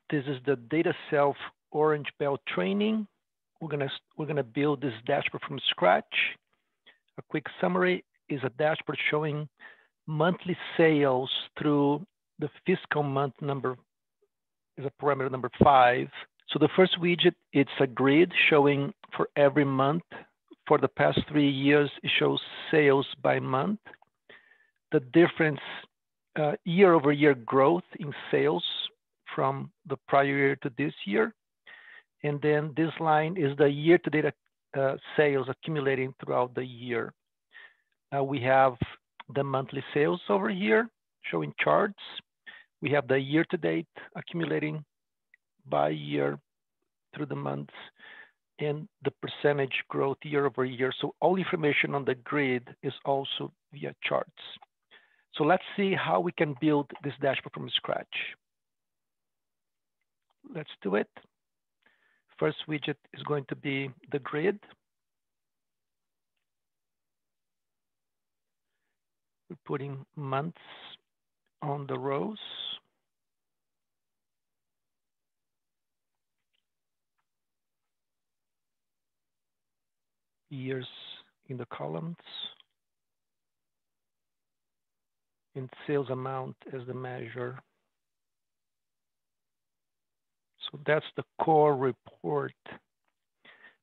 This is the DataSelf Orange Belt training. We're gonna build this dashboard from scratch. A quick summary is a dashboard showing monthly sales through the fiscal month number is a parameter number 5. So the first widget, it's a grid showing for every month. For the past 3 years, it shows sales by month. The difference year-over-year growth in sales from the prior year to this year. And then this line is the year-to-date sales accumulating throughout the year. We have the monthly sales over here showing charts. We have the year-to-date accumulating by year through the months and the percentage growth year-over-year. So all information on the grid is also via charts. So let's see how we can build this dashboard from scratch. Let's do it. First widget is going to be the grid. We're putting months on the rows. Years in the columns. And sales amount as the measure. So that's the core report.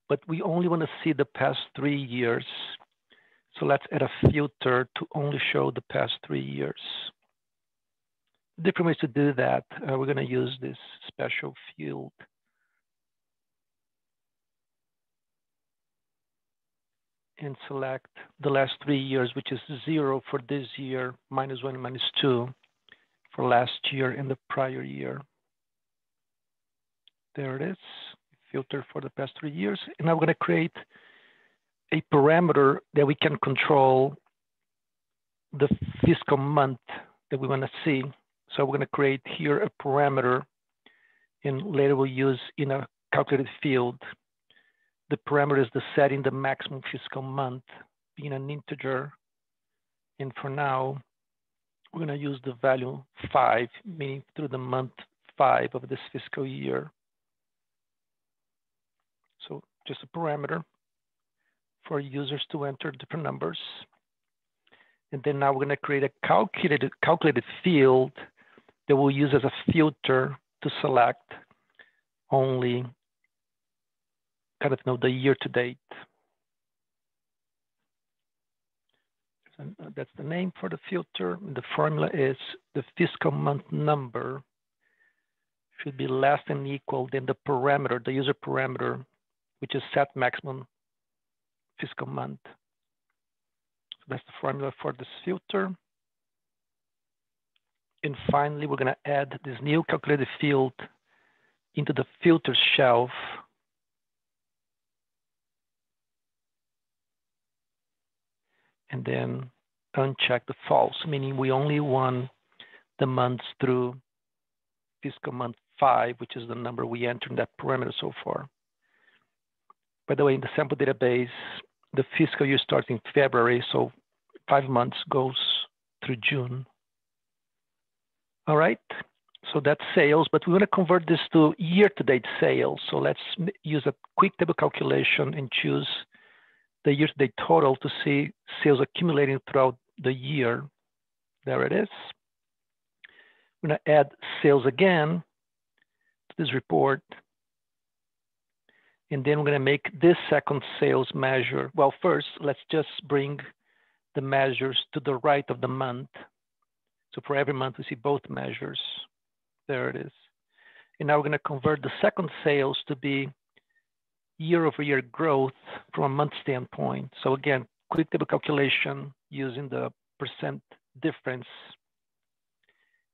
But we only want to see the past 3 years. So let's add a filter to only show the past 3 years. Different ways to do that. We're going to use this special field. And select the last 3 years, which is 0 for this year, -1, -2 for last year and the prior year. There it is, filter for the past 3 years. And now we're going to create a parameter that we can control the fiscal month that we want to see. So we're going to create here a parameter, and later we'll use in a calculated field. The parameter is the setting the maximum fiscal month being an integer. And for now, we're going to use the value 5, meaning through the month 5 of this fiscal year. So just a parameter for users to enter different numbers. And then now we're going to create a calculated field that we'll use as a filter to select only kind of the year to date. And that's the name for the filter. And the formula is the fiscal month number should be less than equal than the parameter, the user parameter, which is set maximum fiscal month. So that's the formula for this filter. And finally, we're going to add this new calculated field into the filter shelf. And then uncheck the false, meaning we only want the months through fiscal month 5, which is the number we entered in that parameter so far. By the way, in the sample database, the fiscal year starts in February, so 5 months goes through June. All right, so that's sales, but we want to convert this to year-to-date sales. So let's use a quick table calculation and choose the year-to-date total to see sales accumulating throughout the year. There it is. We're going to add sales again to this report. And then we're going to make this second sales measure. Well, first, let's just bring the measures to the right of the month. So for every month, we see both measures. There it is. And now we're going to convert the second sales to be year-over-year growth from a month standpoint. So again, quick table calculation using the percent difference.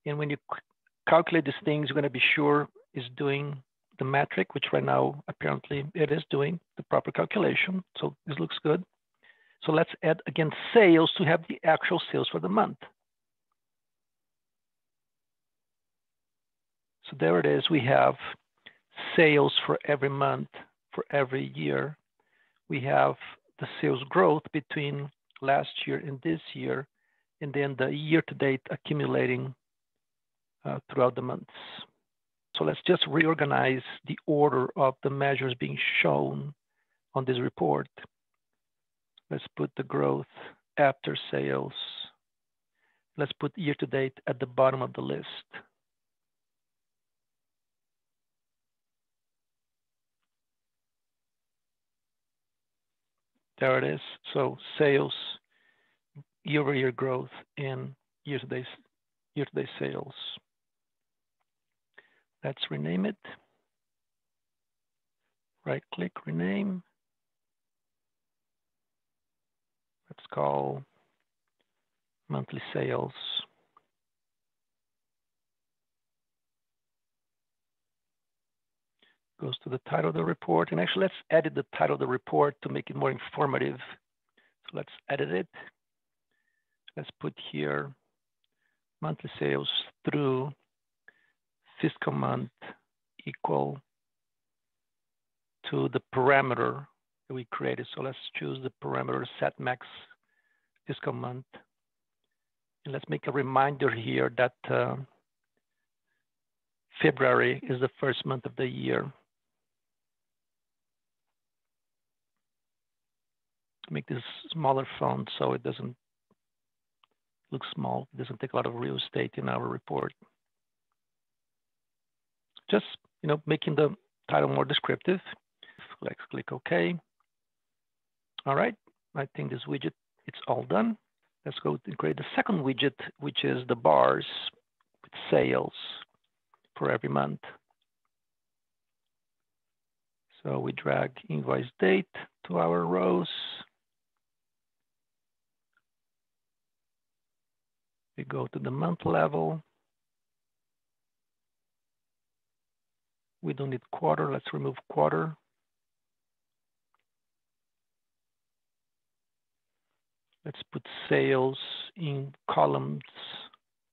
And when you calculate these things, you're going to be sure it's doing the metric, which right now, apparently it is doing the proper calculation. So this looks good. So let's add again sales to have the actual sales for the month. So there it is. We have sales for every month, for every year. We have the sales growth between last year and this year, and then the year-to-date accumulating throughout the months. So let's just reorganize the order of the measures being shown on this report. Let's put the growth after sales. Let's put year to date at the bottom of the list. There it is. So sales, year-over-year growth, and year-to-date sales. Let's rename it. Right-click, rename. Let's call monthly sales. Goes to the title of the report. And actually, let's edit the title of the report to make it more informative. So let's edit it. Let's put here monthly sales through fiscal month equal to the parameter that we created. So let's choose the parameter set max fiscal month. And let's make a reminder here that February is the first month of the year. Make this smaller font so it doesn't look small. It doesn't take a lot of real estate in our report. Just, making the title more descriptive. Let's click OK. All right, I think this widget, it's all done. Let's go and create the second widget, which is the bars with sales for every month. So we drag invoice date to our rows. We go to the month level. We don't need quarter. Let's remove quarter. Let's put sales in columns.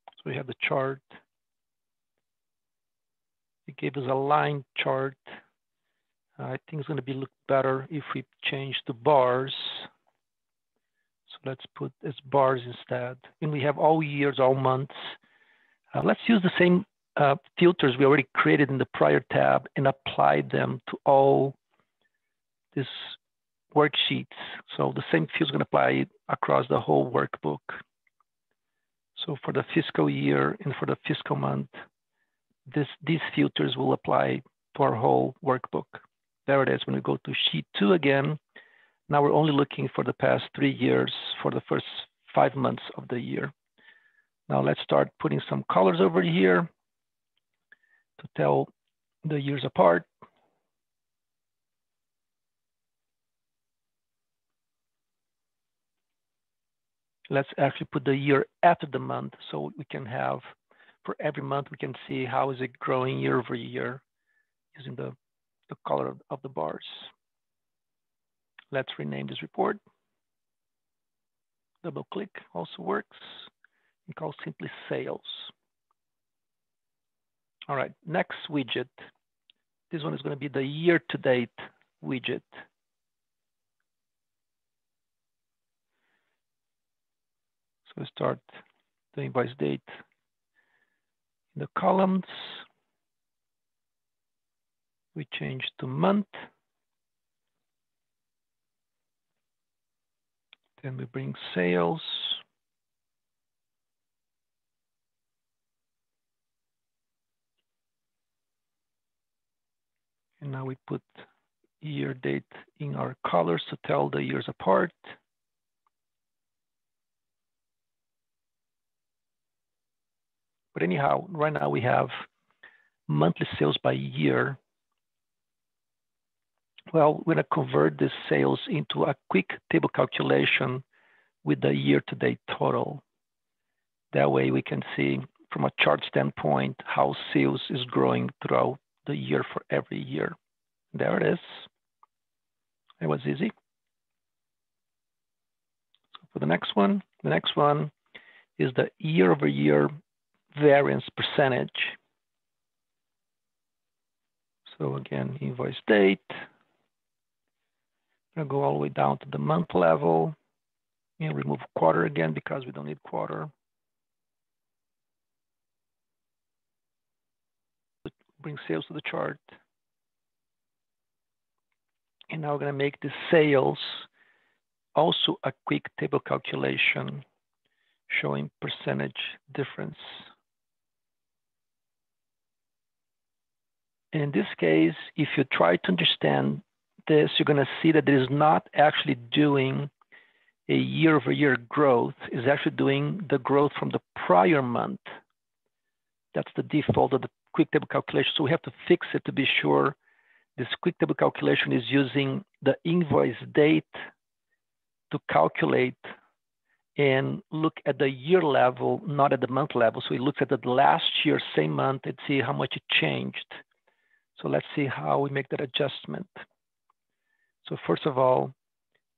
So we have the chart. It gave us a line chart. I think it's going to look better if we change to bars. So let's put as bars instead. And we have all years, all months. Let's use the same filters we already created in the prior tab and apply them to all these worksheets. So the same fields are going to apply across the whole workbook. So for the fiscal year and for the fiscal month, these filters will apply to our whole workbook. There it is. When we go to sheet 2 again, now we're only looking for the past 3 years for the first 5 months of the year. Now let's start putting some colors over here to tell the years apart. Let's actually put the year after the month so we can have, for every month, we can see how is it growing year over year using the color of the bars. Let's rename this report. Double click also works. And call simply sales. All right, next widget. This one is going to be the year-to-date widget. So we start the invoice date in the columns. We change to month. Then we bring sales. And now we put year date in our colors to tell the years apart. But anyhow, right now we have monthly sales by year. Well, we're going to convert this sales into a quick table calculation with the year-to-date total. That way we can see from a chart standpoint how sales is growing throughout the year for every year. There it is. It was easy. So for the next one is the year-over-year variance percentage. So again, invoice date. I'll go all the way down to the month level and remove quarter again because we don't need quarter. Bring sales to the chart. And now we're going to make the sales also a quick table calculation showing percentage difference. And in this case, if you try to understand this, you're going to see that it is not actually doing a year-over-year growth. It's actually doing the growth from the prior month. That's the default of the quick table calculation. So we have to fix it to be sure this quick table calculation is using the invoice date to calculate and look at the year level, not at the month level. So it looks at the last year, same month, and see how much it changed. So let's see how we make that adjustment. So first of all,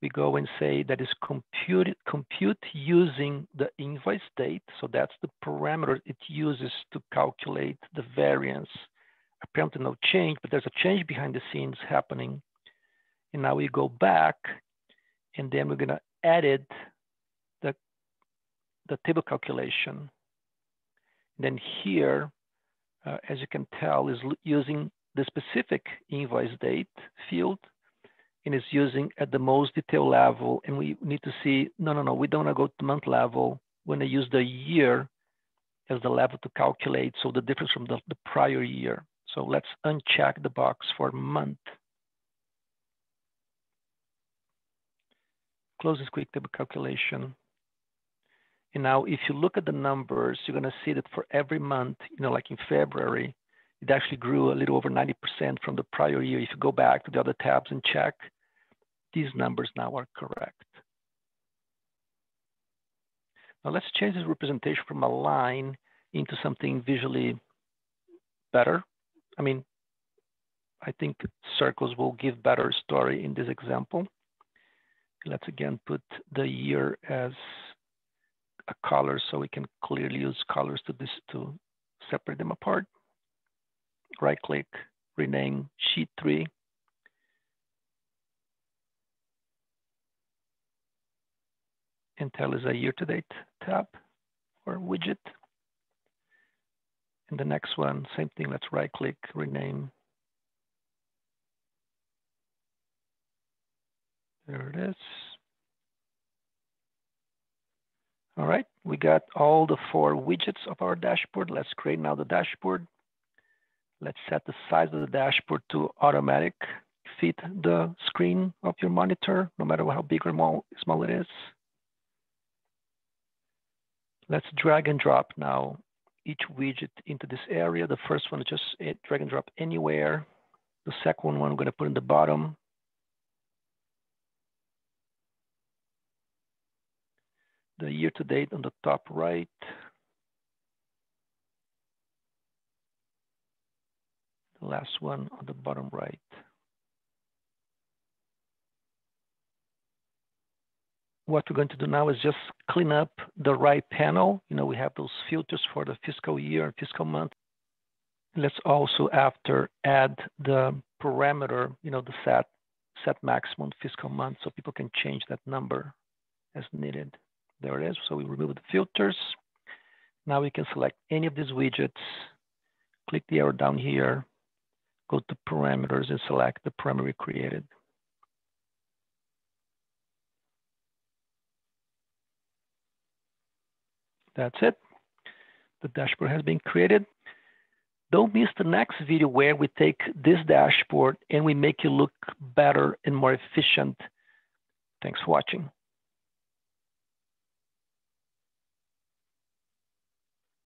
we go and say that is compute using the invoice date. So that's the parameter it uses to calculate the variance. Apparently no change, but there's a change behind the scenes happening. And now we go back, and then we're gonna edit the table calculation. And then here, as you can tell, is using the specific invoice date field, and is using at the most detail level. And we need to see, no, we don't want to go to month level. We're going to use the year as the level to calculate. So the difference from the prior year. So let's uncheck the box for month. Close this quick table calculation. And now if you look at the numbers, you're going to see that for every month, like in February, it actually grew a little over 90% from the prior year. If you go back to the other tabs and check, these numbers now are correct. Now let's change this representation from a line into something visually better. I mean, I think circles will give better story in this example. Let's again put the year as a color so we can clearly use colors to separate them apart. Right click, rename sheet 3. And tell is a year-to-date tab or widget. And the next one, same thing, let's right click, rename. There it is. All right, we got all the 4 widgets of our dashboard. Let's create now the dashboard. Let's set the size of the dashboard to automatic fit the screen of your monitor, no matter how big or small it is. Let's drag and drop now each widget into this area. The first one is just drag and drop anywhere. The second one I'm going to put in the bottom. The year-to-date on the top right. The last one on the bottom right. What we're going to do now is just clean up the right panel. We have those filters for the fiscal year and fiscal month. Let's also after add the parameter, the set maximum fiscal month, so people can change that number as needed. There it is. So we remove the filters. Now we can select any of these widgets, click the arrow down here, go to parameters and select the parameter we created. That's it. The dashboard has been created. Don't miss the next video where we take this dashboard and we make it look better and more efficient. Thanks for watching.